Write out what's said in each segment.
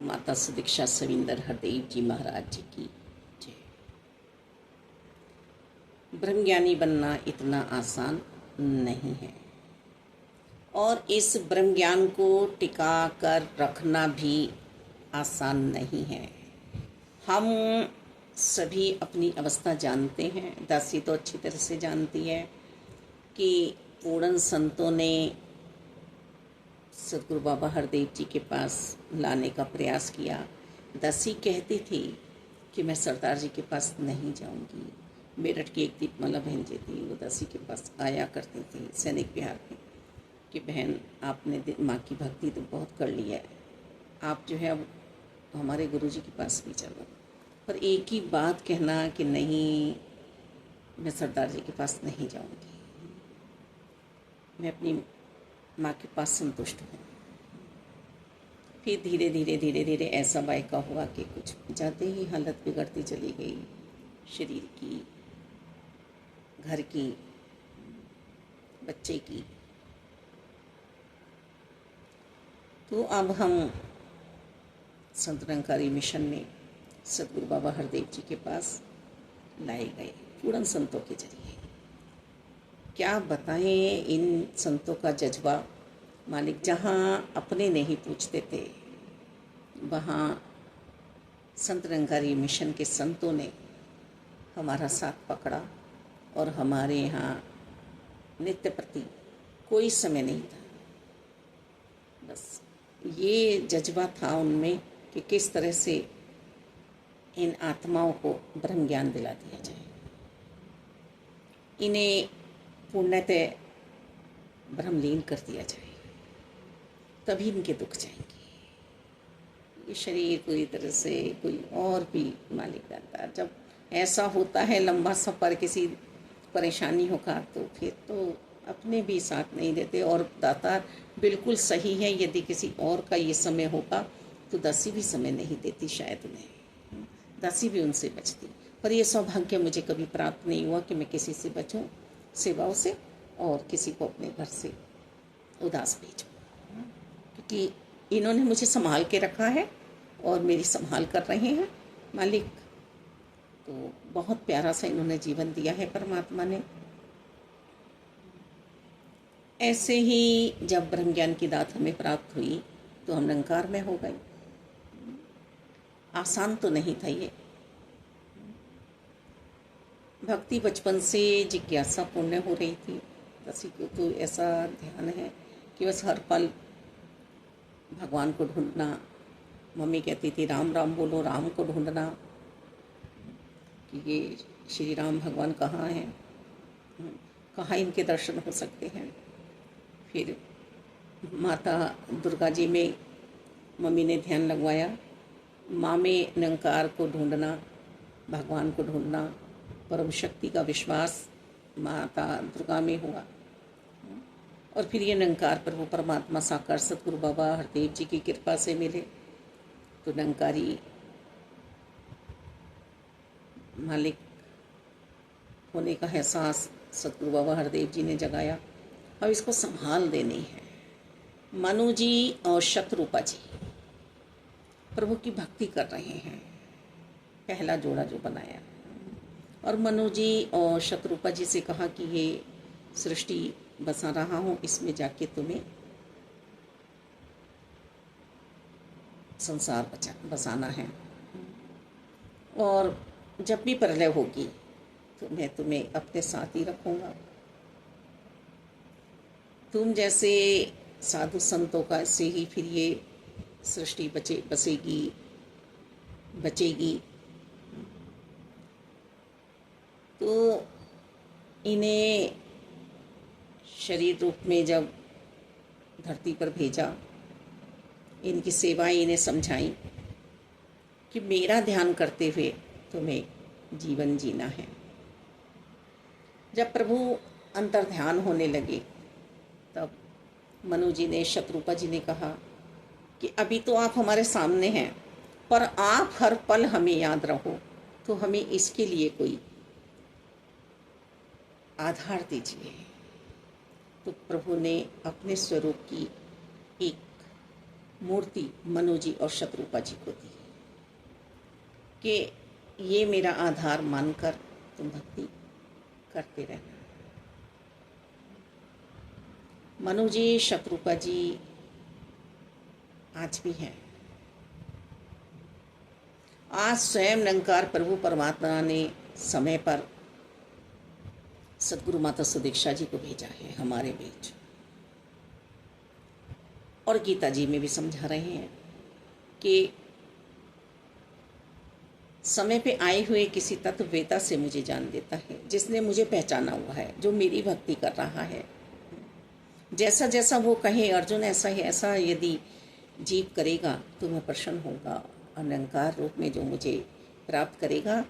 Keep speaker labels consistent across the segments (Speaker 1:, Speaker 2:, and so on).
Speaker 1: माता सुदीक्षा सविंदर हरदेव जी महाराज जी की जय। ब्रह्मज्ञानी बनना इतना आसान नहीं है और इस ब्रह्म ज्ञान को टिका कर रखना भी आसान नहीं है। हम सभी अपनी अवस्था जानते हैं, दासी तो अच्छी तरह से जानती है कि पूर्ण संतों ने सदगुरु बाबा हरदेव जी के पास लाने का प्रयास किया। दासी कहती थी कि मैं सरदार जी के पास नहीं जाऊंगी। मेरठ की एक दीपमाला बहन जी थी, वो दासी के पास आया करती थी सैनिक विहार में कि बहन आपने माँ की भक्ति तो बहुत कर ली है, आप जो है अब हमारे गुरु जी के पास भी चलो। पर एक ही बात कहना कि नहीं, मैं सरदार जी के पास नहीं जाऊंगी, मैं अपनी माँ के पास संतुष्ट हूँ। फिर धीरे धीरे धीरे धीरे ऐसा वायका हुआ कि कुछ जाते ही हालत बिगड़ती चली गई, शरीर की, घर की, बच्चे की। तो अब हम संत निरंकारी मिशन में सदगुरु बाबा हरदेव जी के पास लाए गए पूर्ण संतों के जरिए। क्या बताएं इन संतों का जज्बा। मालिक जहाँ अपने नहीं पूछते थे, वहाँ संत निरंकारी मिशन के संतों ने हमारा साथ पकड़ा और हमारे यहाँ नित्य प्रति कोई समय नहीं था। बस ये जज्बा था उनमें कि किस तरह से इन आत्माओं को ब्रह्म ज्ञान दिला दिया जाए, इन्हें पूर्णतः ब्रह्मलीन कर दिया जाए, तभी इनके दुख जाएंगे। ये शरीर पूरी तरह से कोई और भी मालिक जानता है। जब ऐसा होता है लंबा सफ़र, किसी परेशानी होगा, तो फिर तो अपने भी साथ नहीं देते। और दातार बिल्कुल सही है, यदि किसी और का ये समय होगा तो दासी भी समय नहीं देती शायद उन्हें, दासी भी उनसे बचती। पर यह सौभाग्य मुझे कभी प्राप्त नहीं हुआ कि मैं किसी से बचूं सेवाओं से और किसी को अपने घर से उदास भेजूं, क्योंकि इन्होंने मुझे संभाल के रखा है और मेरी संभाल कर रहे हैं मालिक। तो बहुत प्यारा सा इन्होंने जीवन दिया है परमात्मा ने। ऐसे ही जब ब्रह्म ज्ञान की दात हमें प्राप्त हुई तो हम निरंकार में हो गए। आसान तो नहीं था ये। भक्ति बचपन से जिज्ञासा पूर्ण हो रही थी। किसी को तो ऐसा ध्यान है कि बस हर पल भगवान को ढूंढना। मम्मी कहती थी राम राम बोलो, राम को ढूंढना कि ये श्री राम भगवान कहाँ हैं, कहाँ इनके दर्शन हो सकते हैं। फिर माता दुर्गा जी में मम्मी ने ध्यान लगवाया, माँ में निरंकार को ढूंढना, भगवान को ढूंढना, परम शक्ति का विश्वास माता दुर्गा में हुआ। और फिर ये निरंकार प्रभु परमात्मा साकार सतगुरु बाबा हरदेव जी की कृपा से मिले तो निरंकारी मालिक होने का एहसास सतगुरु बाबा हरदेव जी ने जगाया। अब इसको संभाल देनी है। मनु जी और शतरूपा जी प्रभु की भक्ति कर रहे हैं, पहला जोड़ा जो बनाया। और मनु जी और शतरूपा जी से कहा कि ये सृष्टि बसा रहा हूँ, इसमें जाके तुम्हें संसार बसाना है और जब भी प्रलय होगी तो मैं तुम्हें अपने साथ ही रखूँगा। तुम जैसे साधु संतों का से ही फिर ये सृष्टि बसेगी, बचेगी। तो इन्हें शरीर रूप में जब धरती पर भेजा, इनकी सेवाएं इन्हें समझाई कि मेरा ध्यान करते हुए तुम्हें जीवन जीना है। जब प्रभु अंतर ध्यान होने लगे तब मनु जी ने, शतरूपा जी ने कहा कि अभी तो आप हमारे सामने हैं, पर आप हर पल हमें याद रहो, तो हमें इसके लिए कोई आधार दीजिए। तो प्रभु ने अपने स्वरूप की एक मूर्ति मनु जी और शत्रुपा जी को दी कि ये मेरा आधार मानकर तुम भक्ति करते रहना। मनु जी, शत्रुपा जी आज भी हैं। आज स्वयं निरंकार प्रभु परमात्मा ने समय पर सदगुरु माता सुदीक्षा जी को भेजा है हमारे बीच, और गीता जी में भी समझा रहे हैं कि समय पे आए हुए किसी तत्ववेता से मुझे जान देता है, जिसने मुझे पहचाना हुआ है, जो मेरी भक्ति कर रहा है। जैसा जैसा वो कहे अर्जुन ऐसा ही ऐसा यदि जीव करेगा तो मैं प्रसन्न होगा, और निरंकार रूप में जो मुझे प्राप्त करेगा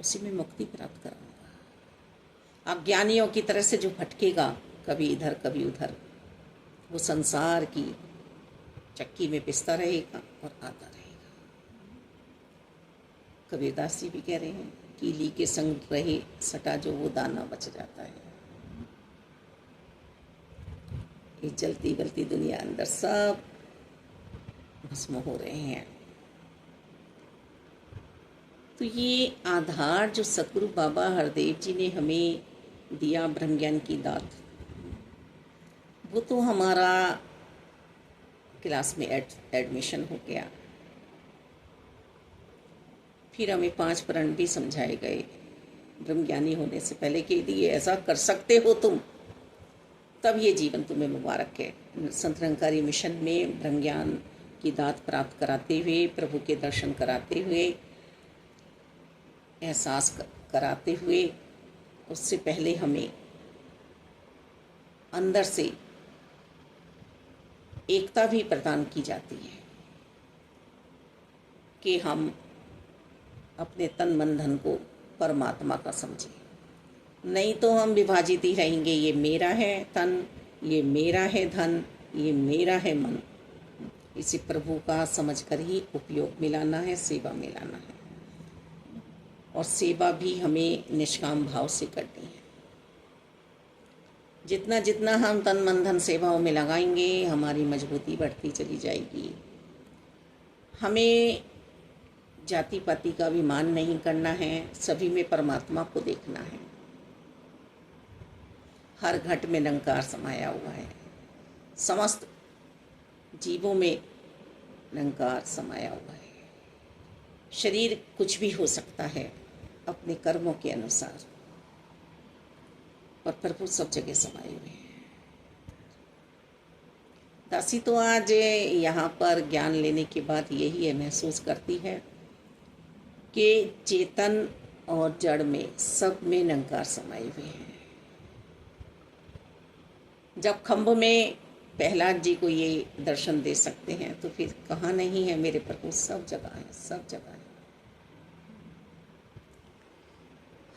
Speaker 1: उसी में मुक्ति प्राप्त कराऊंगा। अज्ञानियों की तरह से जो भटकेगा कभी इधर कभी उधर, वो संसार की चक्की में पिसता रहेगा और आता रहेगा। कबीरदास जी भी कह रहे हैं, कीली के संग रहे सटा जो वो दाना बच जाता है। ये जलती गलती दुनिया अंदर सब भस्म हो रहे हैं। तो ये आधार जो सतगुरु बाबा हरदेव जी ने हमें दिया, ब्रह्म ज्ञान की दात, वो तो हमारा क्लास में एडमिशन हो गया। फिर हमें 5 प्रण भी समझाए गए ब्रह्मज्ञानी होने से पहले कि यदि ये ऐसा कर सकते हो तुम, तब ये जीवन तुम्हें मुबारक है। संत निरंकारी मिशन में ब्रह्म ज्ञान की दात प्राप्त कराते हुए, प्रभु के दर्शन कराते हुए, एहसास कराते हुए, उससे पहले हमें अंदर से एकता भी प्रदान की जाती है कि हम अपने तन मन धन को परमात्मा का समझें। नहीं तो हम विभाजित ही रहेंगे, ये मेरा है तन, ये मेरा है धन, ये मेरा है मन। इसे प्रभु का समझकर ही उपयोग में लाना है, सेवा में लाना है, और सेवा भी हमें निष्काम भाव से करनी है। जितना जितना हम तन मन धन सेवाओं में लगाएंगे, हमारी मजबूती बढ़ती चली जाएगी। हमें जाति पाति का अभिमान नहीं करना है, सभी में परमात्मा को देखना है। हर घट में निरंकार समाया हुआ है, समस्त जीवों में निरंकार समाया हुआ है। शरीर कुछ भी हो सकता है अपने कर्मों के अनुसार, पर प्रभु सब जगह समाये हुए हैं। दासी तो आज यहाँ पर ज्ञान लेने के बाद यही महसूस करती है कि चेतन और जड़ में सब में निरंकार समाये हुए हैं। जब खम्भ में प्रहलाद जी को ये दर्शन दे सकते हैं, तो फिर कहाँ नहीं है मेरे प्रभु? सब जगह है, सब जगह है।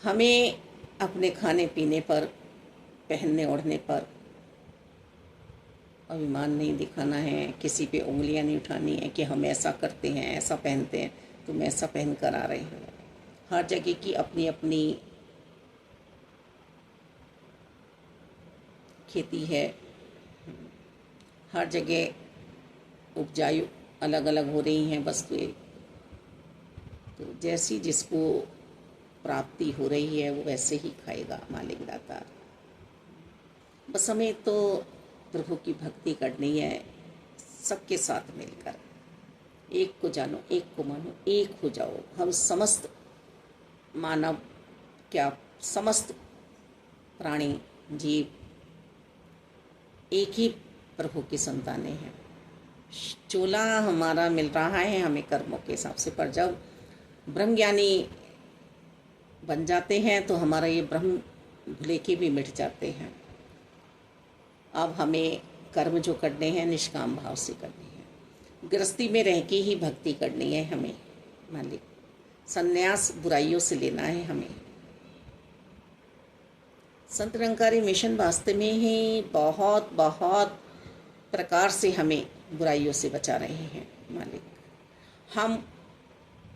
Speaker 1: हमें अपने खाने पीने पर, पहनने ओढ़ने पर अभिमान नहीं दिखाना है, किसी पे उंगलियां नहीं उठानी है कि हम ऐसा करते हैं, ऐसा पहनते हैं, तुम ऐसा पहन कर आ रहे हो। हर जगह की अपनी अपनी खेती है, हर जगह उपजाऊ अलग अलग हो रही हैं वस्तुएं। तो जैसी जिसको प्राप्ति हो रही है वो वैसे ही खाएगा मालिक दाता। बस हमें तो प्रभु की भक्ति करनी है, सबके साथ मिलकर। एक को जानो, एक को मानो, एक हो जाओ। हम समस्त मानव, क्या समस्त प्राणी जीव एक ही प्रभु की संतानें हैं। चोला हमारा मिल रहा है हमें कर्मों के हिसाब से, पर जब ब्रह्मज्ञानी बन जाते हैं तो हमारा ये ब्रह्म भुलेखे भी मिट जाते हैं। अब हमें कर्म जो करने हैं निष्काम भाव से करने हैं। गृहस्थी में रह के ही भक्ति करनी है हमें मालिक। संन्यास बुराइयों से लेना है हमें। संत निरंकारी मिशन वास्तव में ही बहुत बहुत प्रकार से हमें बुराइयों से बचा रहे हैं मालिक। हम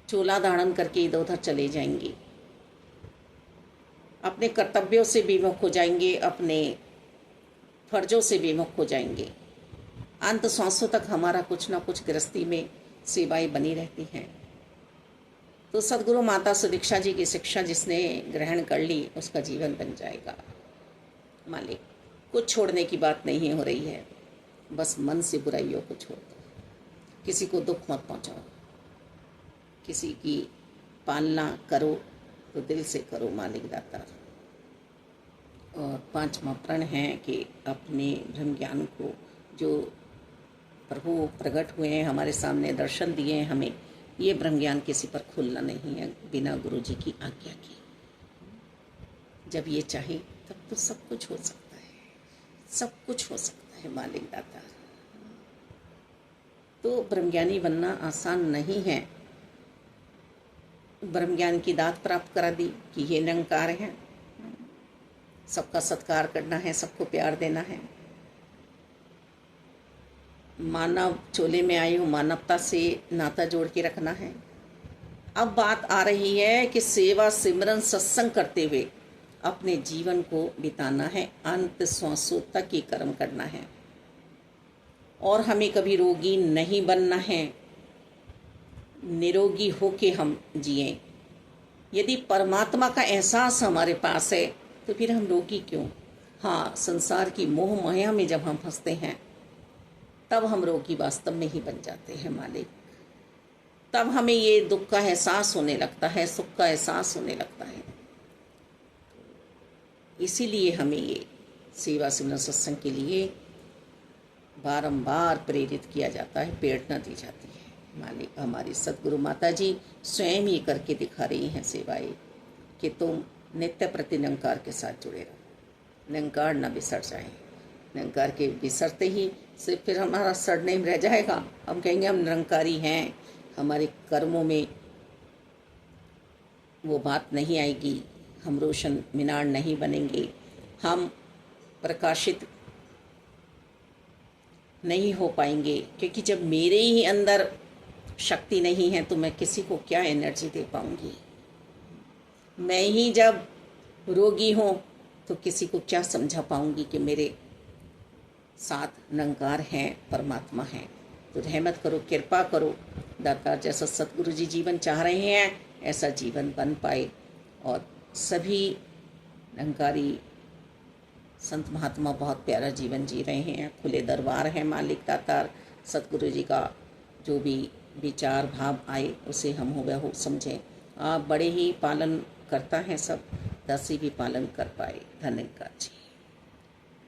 Speaker 1: चोला धारण करके इधर उधर चले जाएंगे, अपने कर्तव्यों से विमुख हो जाएंगे, अपने फर्जों से विमुख हो जाएंगे। अंत सांसों तक हमारा कुछ ना कुछ गृहस्थी में सेवाएं बनी रहती हैं। तो सदगुरु माता सुदीक्षा जी की शिक्षा जिसने ग्रहण कर ली उसका जीवन बन जाएगा। मालिक, कुछ छोड़ने की बात नहीं हो रही है, बस मन से बुराइयों को छोड़ दो, किसी को दुख मत पहुंचाओ, किसी की पालना करो तो दिल से करो मालिक दाता। और पांचवा प्रण है कि अपने ब्रह्म ज्ञान को जो प्रभु प्रकट हुए हैं, हमारे सामने दर्शन दिए हैं हमें, ये ब्रह्म ज्ञान किसी पर खुलना नहीं है बिना गुरु जी की आज्ञा के। जब ये चाहे तब तो सब कुछ हो सकता है, सब कुछ हो सकता है मालिक दाता। तो ब्रह्मज्ञानी बनना आसान नहीं है। ब्रह्म ज्ञान की दात प्राप्त करा दी कि ये निरंकार है, सबका सत्कार करना है, सबको प्यार देना है, मानव चोले में आई हो, मानवता से नाता जोड़ के रखना है। अब बात आ रही है कि सेवा सिमरन सत्संग करते हुए अपने जीवन को बिताना है, अंत श्वासों तक ही कर्म करना है और हमें कभी रोगी नहीं बनना है, निरोगी होके हम जिएं। यदि परमात्मा का एहसास हमारे पास है तो फिर हम रोगी क्यों? हाँ, संसार की मोह माया में जब हम फंसते हैं तब हम रोगी वास्तव में ही बन जाते हैं मालिक। तब हमें ये दुख का एहसास होने लगता है, सुख का एहसास होने लगता है। इसीलिए हमें ये सेवा सिमरन सत्संग के लिए बारंबार प्रेरित किया जाता है, प्रेरणा दी जाती है मालिक। हमारी सदगुरु माता जी स्वयं ही करके दिखा रही हैं सेवाएं कि तुम नित्य प्रति निरंकार के साथ जुड़े रहो, निरंकार न बिसर जाए। निरंकार के बिसरते ही सिर्फ फिर हमारा सरनेम रह जाएगा, हम कहेंगे हम निरंकारी हैं, हमारे कर्मों में वो बात नहीं आएगी, हम रोशन मीनार नहीं बनेंगे, हम प्रकाशित नहीं हो पाएंगे। क्योंकि जब मेरे ही अंदर शक्ति नहीं है तो मैं किसी को क्या एनर्जी दे पाऊंगी। मैं ही जब रोगी हूँ तो किसी को क्या समझा पाऊंगी कि मेरे साथ निरंकार हैं, परमात्मा हैं। तो रहमत करो, कृपा करो दाता, जैसा सतगुरु जी जीवन चाह रहे हैं ऐसा जीवन बन पाए और सभी निरंकारी संत महात्मा बहुत प्यारा जीवन जी रहे हैं, खुले दरबार हैं मालिक दातार। सतगुरु जी का जो भी विचार भाव आए उसे हम हो समझें। आप बड़े ही पालन करता है सब, दासी भी पालन कर पाए। धन्यवाद जी।